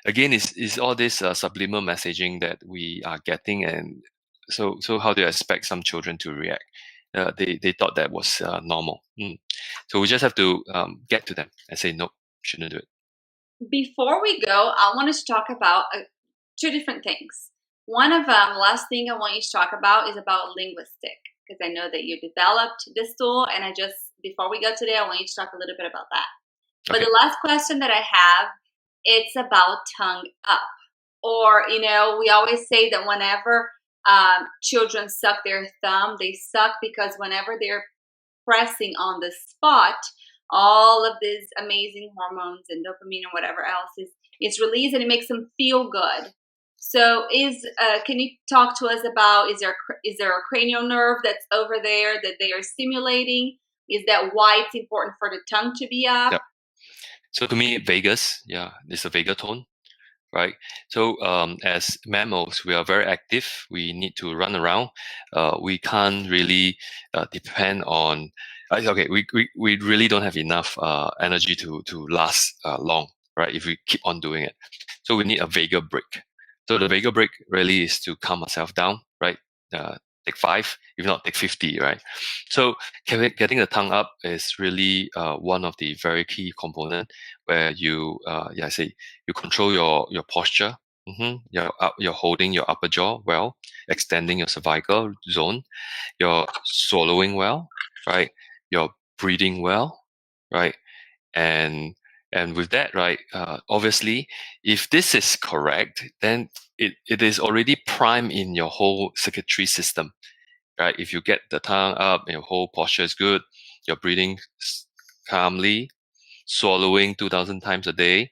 Speaker 3: again, it's all this subliminal messaging that we are getting, and so how do you expect some children to react? They thought that was normal. So we just have to get to them and say no, shouldn't do it.
Speaker 1: Before we go, I want us to talk about 2 different things. One of them, last thing I want you to talk about is about Linguistic, because I know that you developed this tool, and before we go today, I want you to talk a little bit about that. But the last question that I have, it's about tongue up. Or, we always say that whenever children suck their thumb, they suck because whenever they're pressing on the spot, all of these amazing hormones and dopamine and whatever else is released, and it makes them feel good. So can you talk to us about, is there a cranial nerve that's over there that they are stimulating? Is that why it's important for the tongue to be up?
Speaker 3: Yep. So to me, vagus, it's a vagal tone, right? So as mammals, we are very active. We need to run around. We can't really depend on. We really don't have enough energy to last long, right? If we keep on doing it, so we need a vagal break. So the vagal break really is to calm ourselves down, right? Take 5, if not take 50, right? So getting the tongue up is really one of the very key component where you you control your posture. You're holding your upper jaw well, extending your cervical zone. You're swallowing well, right? You're breathing well, right? And with that, right, obviously, if this is correct, then it is already primed in your whole circuitry system, right? If you get the tongue up, your whole posture is good, you're breathing calmly, swallowing 2,000 times a day.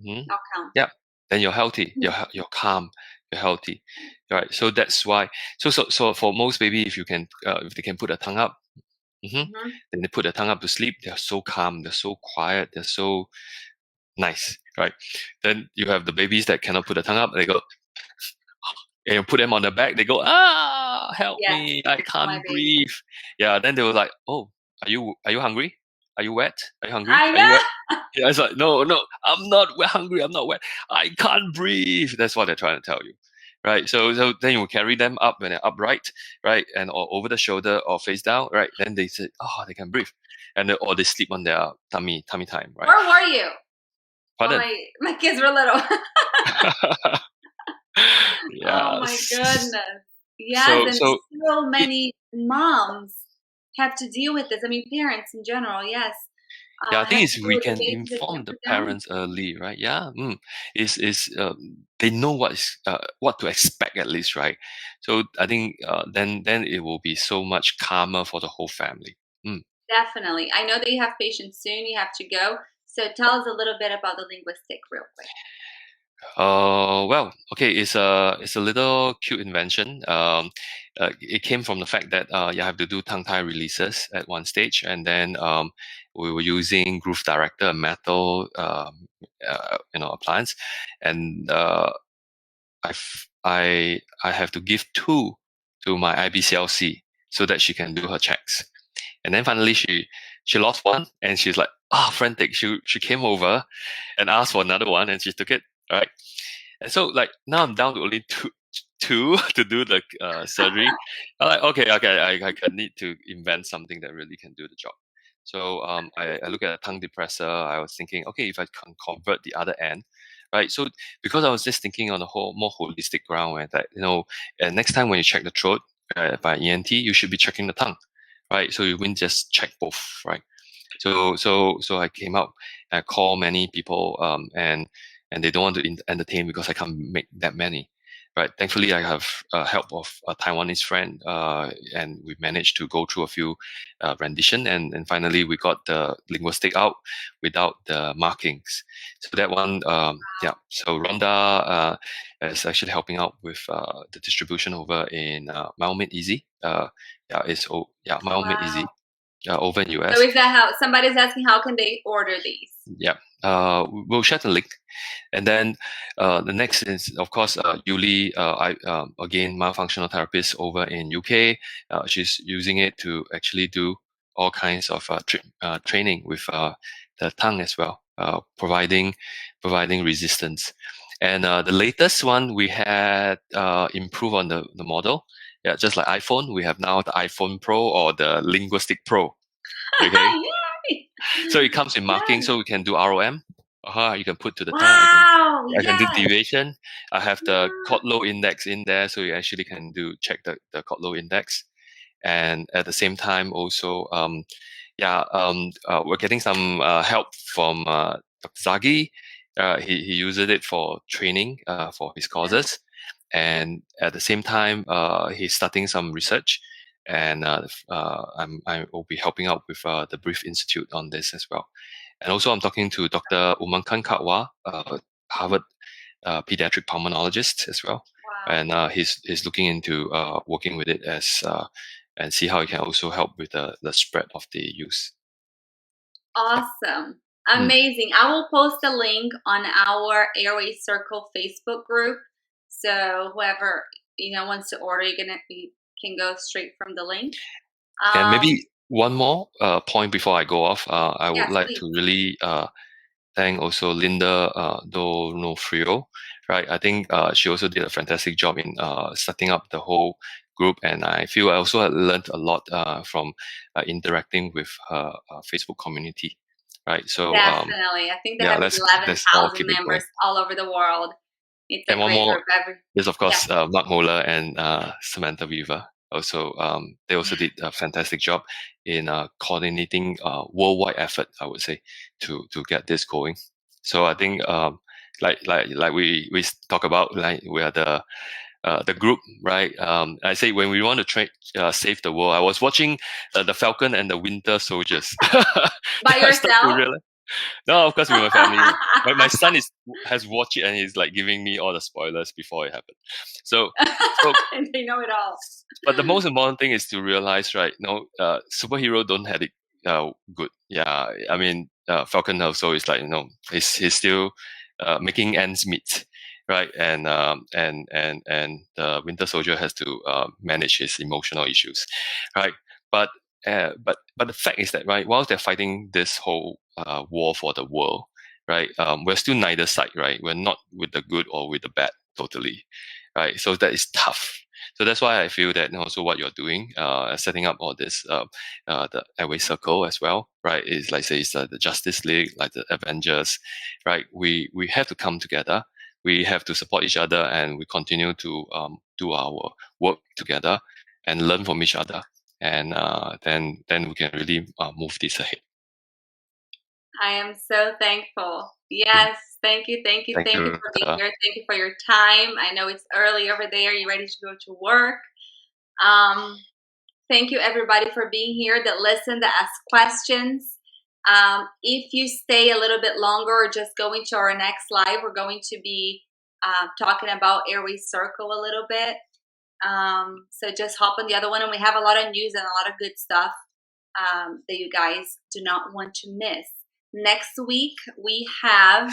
Speaker 1: I'll count.
Speaker 3: Yeah, then you're healthy. You're calm. you're healthy, right? So that's why. So for most baby, if they can put their tongue up, then they put their tongue up to sleep. They're so calm. They're so quiet. They're so nice, right? Then you have the babies that cannot put their tongue up. They go, and you put them on the back. They go, help
Speaker 1: Yes,
Speaker 3: me! I
Speaker 1: my
Speaker 3: can't
Speaker 1: baby.
Speaker 3: breathe. Yeah. Then they were like, oh, are you hungry? Are you wet? Are you hungry?
Speaker 1: I
Speaker 3: Are you wet?
Speaker 1: know.
Speaker 3: Yeah, it's like, no, I'm not hungry. I'm not wet. I can't breathe. That's what they're trying to tell you, right? So then you carry them up when they're upright, right, and or over the shoulder or face down, right? Then they say, oh, they can breathe, and or they sleep on their tummy time, right?
Speaker 1: Where were you?
Speaker 3: Pardon?
Speaker 1: When my kids were little.
Speaker 3: Yeah.
Speaker 1: Oh my goodness. Yes, and so many moms have to deal with this. I mean, parents in general, yes.
Speaker 3: Yeah, I
Speaker 1: Have
Speaker 3: think
Speaker 1: to
Speaker 3: it's
Speaker 1: deal
Speaker 3: we
Speaker 1: with the
Speaker 3: can
Speaker 1: baby that
Speaker 3: inform
Speaker 1: can't
Speaker 3: the
Speaker 1: put down.
Speaker 3: parents early, right? Yeah, is they know what to expect at least, right? So I think then it will be so much calmer for the whole family.
Speaker 1: Definitely. I know that you have patients soon. You have to go. So tell us a little bit about the linguistic real quick.
Speaker 3: Well, okay, it's a little cute invention. It came from the fact that you have to do tongue tie releases at one stage, and then we were using Groove Director, a metal, appliance, and I have to give two to my IBCLC so that she can do her checks. And then finally she lost one and she's like, frantic. She came over and asked for another one and she took it. Right. And so like now I'm down to only two to do the surgery. I'm like, okay, I need to invent something that really can do the job. So I look at a tongue depressor. I was thinking, okay, if I can convert the other end, right? So because I was just thinking on a whole more holistic ground, where that next time when you check the throat by ENT, you should be checking the tongue, right? So you wouldn't just check both, right? So I came out. I called many people, and they don't want to entertain because I can't make that many. Right. Thankfully, I have help of a Taiwanese friend, and we managed to go through a few rendition, and finally we got the linguistic out without the markings. So that one, yeah. So Rhonda is actually helping out with the distribution over in Myomid Easy. Myomid Easy over in US.
Speaker 1: So is that how somebody's asking? How can they order these?
Speaker 3: Yeah. We'll share the link. And then the next is, of course, Yuli, again, myofunctional therapist over in UK. She's using it to actually do all kinds of training with the tongue as well, providing resistance. And the latest one, we had improve on the model. Yeah, just like iPhone, we have now the iPhone Pro or the Linguistic Pro. Okay. So it comes in marking, so we can do ROM. You can put to the tongue. I can do deviation. I have the Cotlow index in there, so you actually can check the Cotlow index. And at the same time, also, we're getting some help from Dr. Zagi. He uses it for training for his causes. And at the same time, he's starting some research. And I will be helping out with the Brief Institute on this as well. And also, I'm talking to Dr. Umankan Katwa, Harvard pediatric pulmonologist as well.
Speaker 1: Wow.
Speaker 3: And he's looking into working with it and see how it can also help with the spread of the use.
Speaker 1: Awesome. Amazing. I will post a link on our Airway Circle Facebook group. So whoever wants to order, you can go straight from the link.
Speaker 3: And maybe one more point before I go off. I would like to really thank also Linda Donofrio, right? I think she also did a fantastic job in setting up the whole group, and I feel I also learned a lot from interacting with her Facebook community, right? So
Speaker 1: definitely, I think they have 11,000 members all over the world. It's a great group.
Speaker 3: There's of course Mark Moeller and Samantha Weaver. Also, they also did a fantastic job in coordinating worldwide effort, I would say, to get this going. So I think, like we talk about, like we are the group, right? I say when we want to save the world, I was watching the Falcon and the Winter Soldiers.
Speaker 1: By yourself?
Speaker 3: No, of course with my family. My son has watched it and he's like giving me all the spoilers before it happened. So
Speaker 1: And they know it all.
Speaker 3: but the most important thing is to realize, right? Superhero don't have it good. Yeah, I mean, Falcon also is like he's still making ends meet, right? And the Winter Soldier has to manage his emotional issues, right? But the fact is that, right, whilst they're fighting this whole war for the world, right, we're still neither side, right? We're not with the good or with the bad totally, right? So that is tough. So that's why I feel that also what you're doing, setting up all this, the Airway Circle as well, right? Is like say it's the Justice League, like the Avengers, right? We have to come together. We have to support each other, and we continue to do our work together and learn from each other, and then we can really move this ahead.
Speaker 1: I am so thankful. Yes, thank you
Speaker 3: Thank you
Speaker 1: for being here. Thank you for your time. I know it's early over there. You're ready to go to work. Thank you everybody for being here, that listened, that asked questions. If you stay a little bit longer or just go into our next live, we're going to be talking about Airway Circle a little bit. So just hop on the other one, and we have a lot of news and a lot of good stuff that you guys do not want to miss. Next week we have,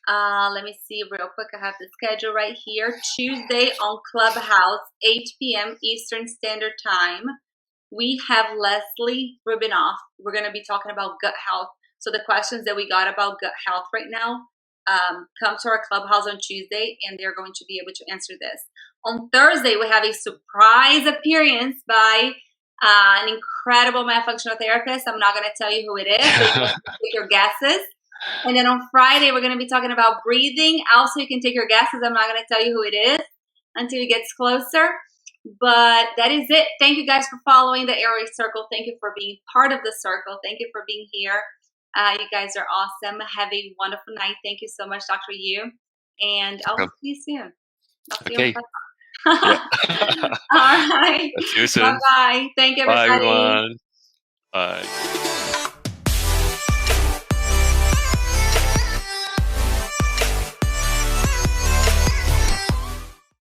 Speaker 1: let me see real quick. I have the schedule right here. Tuesday on Clubhouse, 8 p.m. Eastern Standard Time. We have Leslie Rubinoff. We're going to be talking about gut health. So the questions that we got about gut health right now, come to our Clubhouse on Tuesday, and they're going to be able to answer this. On Thursday, we have a surprise appearance by an incredible myofunctional therapist. I'm not going to tell you who it is. So you can take your guesses. And then on Friday, we're going to be talking about breathing. Also, you can take your guesses. I'm not going to tell you who it is until it gets closer. But that is it. Thank you guys for following the Airway Circle. Thank you for being part of the circle. Thank you for being here. You guys are awesome. Have a wonderful night. Thank you so much, Dr. Yu. And I'll see you soon.
Speaker 3: Okay.
Speaker 1: Yeah. All right.
Speaker 3: See you soon.
Speaker 1: Bye-bye. Thank you, everybody.
Speaker 3: Bye, everyone. Bye.